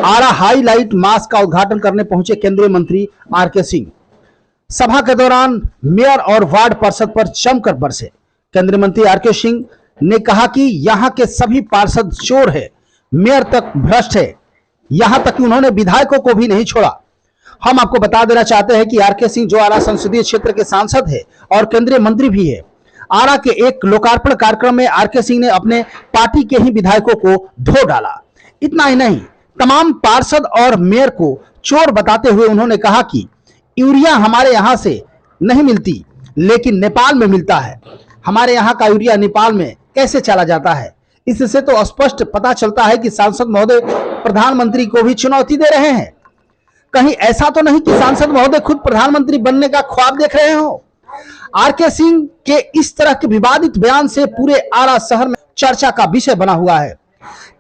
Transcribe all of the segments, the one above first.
आरा highlight मास का उद्घाटन करने पहुंचे केंद्रीय मंत्री आरके सिंह। सभा के दौरान मेयर और वार्ड पार्षद पर जमकर बरसे। केंद्रीय मंत्री आरके सिंह ने कहा कि यहां के सभी पार्षद चोर है, मेयर तक भ्रष्ट है, यहां तक कि उन्होंने विधायकों को भी नहीं छोड़ा। हम आपको बता देना चाहते हैं कि आरके सिंह जो आरा संसदीय क्षेत्र के सांसद है और केंद्रीय मंत्री भी है, आरा के एक लोकार्पण कार्यक्रम में आरके सिंह ने अपने पार्टी के ही विधायकों को धो डाला। इतना ही नहीं, तमाम पार्षद और मेयर को चोर बताते हुए उन्होंने कहा कि यूरिया हमारे यहां से नहीं मिलती, लेकिन नेपाल में मिलता है। हमारे यहां का यूरिया नेपाल में कैसे चला जाता है? इससे तो स्पष्ट पता चलता है कि सांसद महोदय प्रधानमंत्री को भी चुनौती दे रहे हैं। कहीं ऐसा तो नहीं कि सांसद महोदय खुद प्रधानमंत्री बनने का ख्वाब देख रहे हो? आरके सिंह के इस तरह के विवादित बयान से पूरे आरा शहर में चर्चा का विषय बना हुआ है।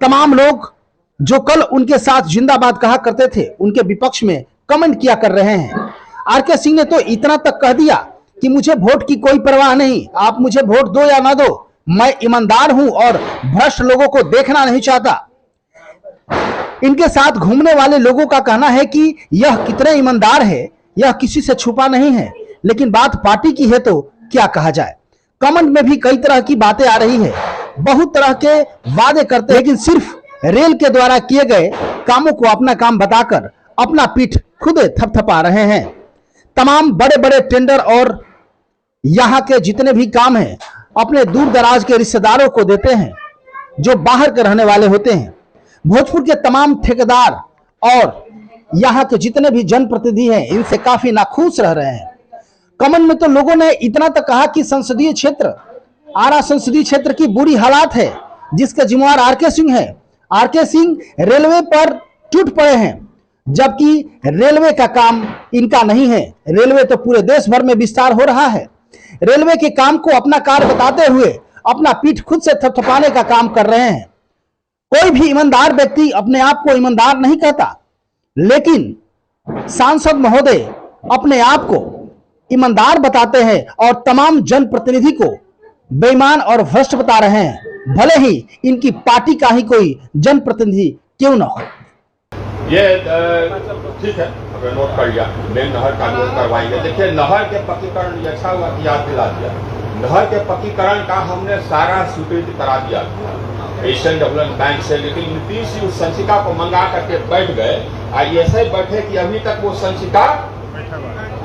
तमाम लोग जो कल उनके साथ जिंदाबाद कहा करते थे, उनके विपक्ष में कमेंट किया कर रहे हैं। आरके सिंह ने तो इतना तक कह दिया कि मुझे वोट की कोई परवाह नहीं, आप मुझे वोट दो या ना दो, मैं ईमानदार हूं और भ्रष्ट लोगों को देखना नहीं चाहता। इनके साथ घूमने वाले लोगों का कहना है कि यह कितने ईमानदार है, यह किसी से छुपा नहीं है, लेकिन बात पार्टी की है तो क्या कहा जाए। कमेंट में भी कई तरह की बातें आ रही है, बहुत तरह के वादे करते हैं, लेकिन सिर्फ रेल के द्वारा किए गए कामों को अपना काम बताकर अपना पीठ खुद थपथपा रहे हैं। तमाम बड़े बड़े टेंडर और यहाँ के जितने भी काम हैं अपने दूर दराज के रिश्तेदारों को देते हैं जो बाहर के रहने वाले होते हैं। भोजपुर के तमाम ठेकेदार और यहाँ के जितने भी जनप्रतिनिधि हैं इनसे काफी नाखुश रह रहे हैं। कमेंट में तो लोगों ने इतना तक कहा कि संसदीय क्षेत्र, आरा संसदीय क्षेत्र की बुरी हालात है जिसके जिम्मेवार आरके सिंह है। आरके सिंह रेलवे पर टूट पड़े हैं, जबकि रेलवे का काम इनका नहीं है। रेलवे तो पूरे देश भर में विस्तार हो रहा है। रेलवे के काम को अपना कार्य बताते हुए अपना पीठ खुद से थपथपाने का काम कर रहे हैं। कोई भी ईमानदार व्यक्ति अपने आप को ईमानदार नहीं कहता, लेकिन सांसद महोदय अपने आप को ईमानदार बताते हैं और तमाम जनप्रतिनिधि को बेईमान और भ्रष्ट बता रहे हैं, भले ही इनकी पार्टी का ही कोई जनप्रतिनिधि क्यों न हो। ये ठीक है, अगर नोट कर लिया, मेन नहर का नोट करवाएंगे। देखिए, नहर के पक्कीकरण अच्छा हुआ कि याद दिला दिया। नहर के पक्कीकरण का हमने सारा स्वीकृति करा दिया एशियन डेवलपमेंट बैंक से, लेकिन नीतीश जी उस संचिका को मंगा करके बैठ गए। आज ऐसे बैठे कि अभी तक वो संचिका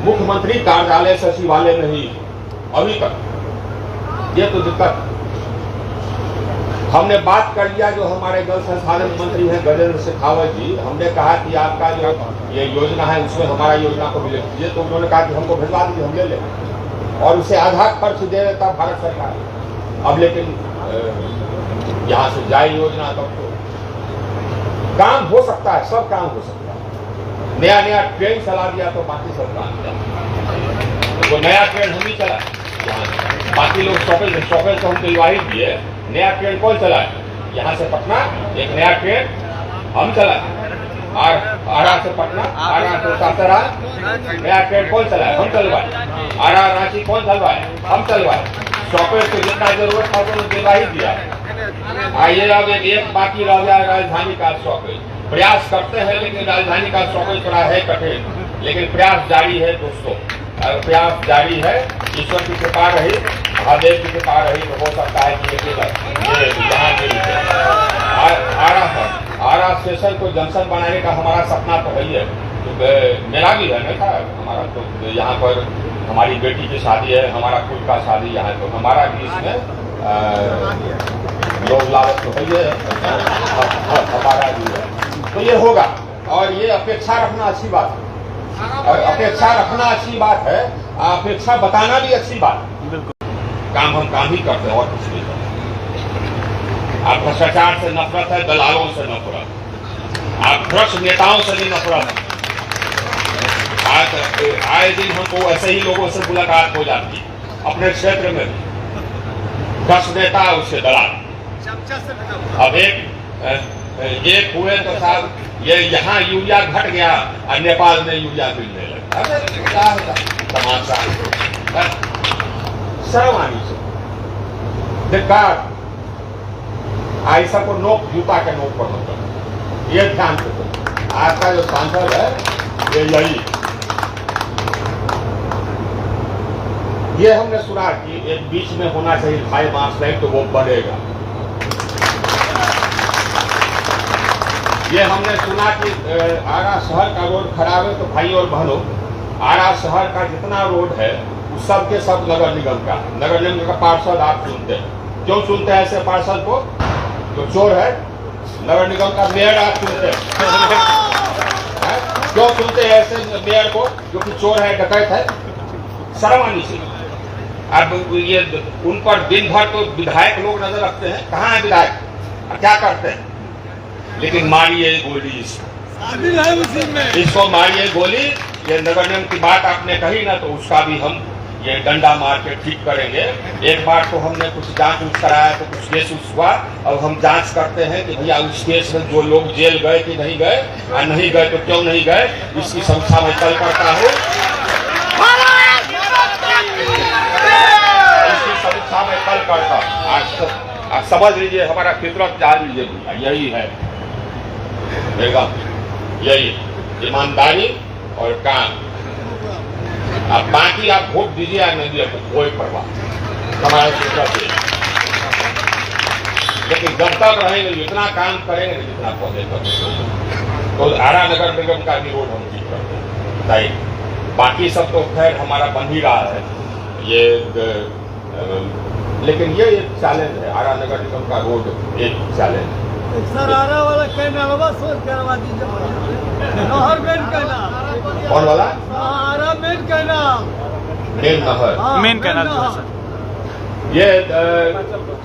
मुख्यमंत्री कार्यालय सचिवालय नहीं, अभी तक। ये तो दिक्कत। हमने बात कर लिया, जो हमारे जल संसाधन मंत्री हैं गजेंद्र शेखावत जी, हमने कहा कि आपका जो ये योजना है उसमें हमारा योजना को भी ले लीजिए, तो उन्होंने कहा कि हमको भिजवा दीजिए, हम ले लें, और उसे आधा खर्च दे देता भारत सरकार। अब लेकिन यहाँ से जाए योजना, तब तो काम हो सकता है, सब काम हो सकता है। नया नया ट्रेन चला दिया तो बाकी सब काम किया, तो नया ट्रेन हम ही चला, बाकी लोग स्टॉपेज तो हम दिलवाई दिए। नया ट्रेन कौन चलाए? यहाँ से पटना एक नया ट्रेन हम चलाए, आरा से पटना, आरा से सासारा नया ट्रेन कौन चलाए? हम चलवाए। आरा रांची कौन चलवाए? हम चलवाए। स्टॉपेज को जितना जरूरत था तो दिलवा ही दिया। आइए, अब एक बाकी रह गया राजधानी का स्टॉपेज। प्रयास करते हैं, लेकिन राजधानी का स्टॉपेज थोड़ा है कठिन, लेकिन प्रयास जारी है दोस्तों, प्रयास जारी है। ईश्वर की कृपा रही, महादेव की कृपा रही तो हो सकता है कि यहाँ के आरा स्टेशन को जंक्शन बनाने का हमारा सपना तो है ही है। तो मेरा भी है ना, हमारा तो यहाँ पर हमारी बेटी की शादी है, हमारा खुद का शादी यहाँ, तो हमारा भी इसमें लोग लालच तो है ही है, हमारा भी है। तो ये होगा, और ये अपेक्षा रखना अच्छी बात है, और अपेक्षा रखना अच्छी बात है, अपेक्षा बताना भी अच्छी बात है। काम हम काम ही करते हैं और कुछ नहीं करते। आप भ्रष्टाचार से नफरत है, दलालों से नफरत, आप भ्रष्ट नेताओं से भी नफरत है। आए दिन हमको ऐसे ही लोगों से मुलाकात हो जाती है अपने क्षेत्र में, 10 नेता उससे दलाल। अब एक हुए तो साहब ये यहाँ यूरिया घट गया और नेपाल में यूरिया मिलने लगा। तमाशा, शर्म आनी चाहिए। धिक्कार, ऐसा को नोक जूता के नोक पर मतलब, ये ध्यान रखो। आज का जो सांसद है ये हमने सुना कि एक बीच में होना चाहिए हाई मार्क्स लाइन, तो वो बढ़ेगा। ये हमने सुना कि आरा शहर का रोड खराब है, तो भाई और बहनों, आरा शहर का जितना रोड है वो सब के सब नगर निगम का पार्षद आप चुनते हैं। क्यों चुनते हैं ऐसे पार्षद को? जो चोर है। नगर निगम का मेयर आप चुनते हैं। क्यों चुनते हैं ऐसे मेयर को जो कि चोर है, डकैत है? शर्म आनी चाहिए। अब ये उन पर दिन भर तो विधायक लोग नजर रखते हैं, कहाँ है विधायक, क्या करते हैं? लेकिन मारिए गोली इसको मारिए गोली। ये नगर निगम की बात आपने कही ना, तो उसका भी हम ये डंडा मार के ठीक करेंगे। एक बार तो हमने कुछ जांच कराया, तो कुछ केस हुआ। अब हम जांच करते हैं कि भैया उस केस में जो लोग जेल गए कि नहीं गए, और नहीं गए तो क्यों नहीं गए, इसकी समीक्षा मैं कल करता हूँ। समीक्षा में कल करता हूँ। आज समझ लीजिए, हमारा फितरत जान लीजिए, यही है बेगम, यही ईमानदारी और काम। अब बाकी आप वोट दीजिए या नहीं दीजिए, कोई परवाह, हमारा फितरत है। लेकिन जब तक रहेंगे, जितना काम करेंगे, जितना पौधे करेंगे, तो आरा नगर निगम का भी रोड हम ठीक करते हैं। बाकी सब तो खैर हमारा बन ही रहा है ये, लेकिन ये एक चैलेंज है। आरा नगर निगम का रोड एक चैलेंज है। सर आरा वाला कहना सोच करवा दीजिए। नहर मेन कहना। कौन वाला? आरा मेन कहना। मेन नहर। मेन कहना। ये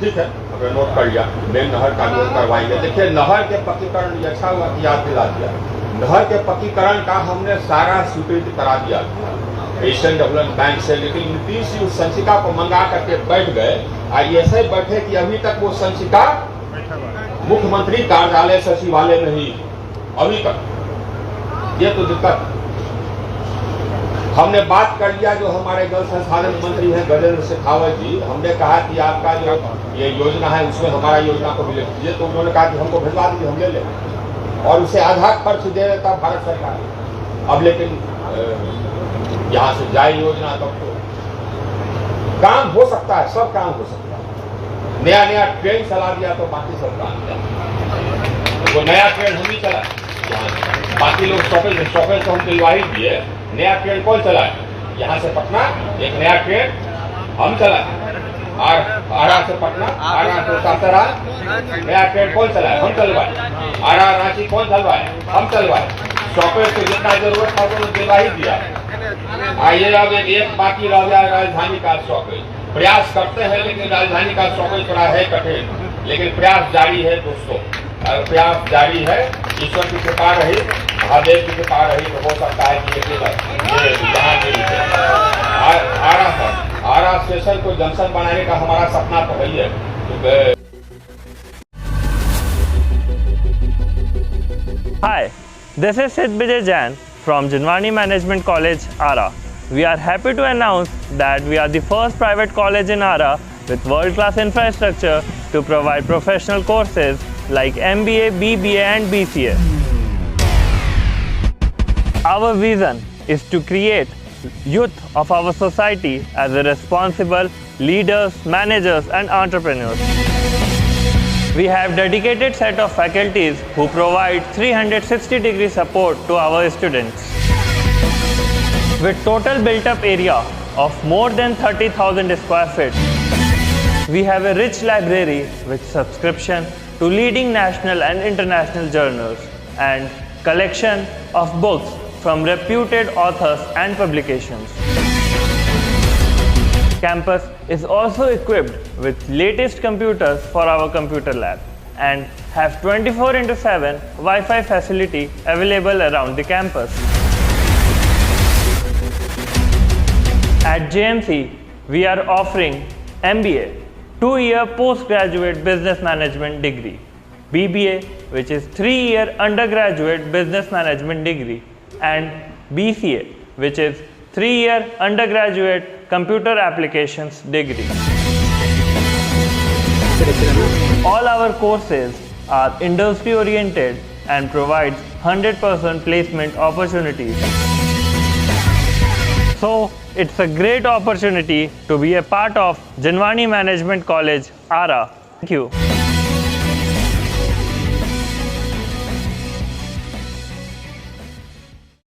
ठीक है, अगर नोट कर लिया, मेन नहर का नोट करवाएंगे। देखिए, नहर के पक्कीकरण अच्छा हुआ कि याद दिला दिया। नहर के पक्कीकरण का हमने सारा स्वीकृति करा दिया एशियन डेवलपमेंट बैंक से, लेकिन नीतीश जी उस संचिका को मंगा करके बैठ गए। और ऐसे बैठे कि अभी तक वो संचिका मुख्यमंत्री कार्यालय सचिवालय में ही अभी तक। ये तो दिक्कत। हमने बात कर लिया, जो हमारे जल संसाधन मंत्री हैं गजेंद्र शेखावत जी, हमने कहा कि आपका जो ये योजना है उसमें हमारा योजना को भी ले लीजिए, तो उन्होंने कहा कि हमको भिजवा दीजिए, हम ले लें। और उसे आधा खर्च दे देता भारत सरकार। अब लेकिन यहाँ से जाए योजना, तब तो काम हो सकता है, सब काम हो सकता है। नया नया ट्रेन चला दिया तो बाकी सब काम किया। वो नया ट्रेन हम ही चला, बाकी लोग स्टॉपेज तो हम दिलवा ही दिए। नया ट्रेन कौन चलाए? यहाँ से पटना एक नया ट्रेन हम चलाए, आरा से पटना, आरा से सासारा नया ट्रेन कौन चलाए? हम चलवाए। आरा रांची कौन चलवाए? हम चलवाए। स्टॉपेज को जितना जरूरत था तो दिलवा ही दिया। आइए, अब एक बाकी रह गया राजधानी का स्टॉपेज। प्रयास करते हैं, लेकिन राजधानी का स्टॉपेज थोड़ा है कठिन, लेकिन प्रयास जारी है दोस्तों, प्रयास जारी है। ईश्वर की कृपा रही, महादेव की कृपा रही, तो हो सकता है कि आरा स्टेशन को जंक्शन बनाने का हमारा सपना तो है ही है। Hi, this is Sid Vijay Jain from Jinwani Management College, Ara. We are happy to announce that we are the first private college in Ara with world-class infrastructure to provide professional courses like MBA, BBA and BCA. Our vision is to create youth of our society as a responsible leaders, managers and entrepreneurs. We have dedicated set of faculties who provide 360-degree support to our students. With total built-up area of more than 30,000 square feet, we have a rich library with subscription to leading national and international journals and collection of books from reputed authors and publications. Campus is also equipped with latest computers for our computer lab and have 24/7 Wi-Fi facility available around the campus. At JMC, we are offering MBA, 2-year postgraduate business management degree, BBA, which is 3-year undergraduate business management degree, and BCA, which is 3-year undergraduate computer applications degree. All our courses are industry oriented and provides 100% placement opportunities. So it's a great opportunity to be a part of Janwani Management College, Ara. Thank you.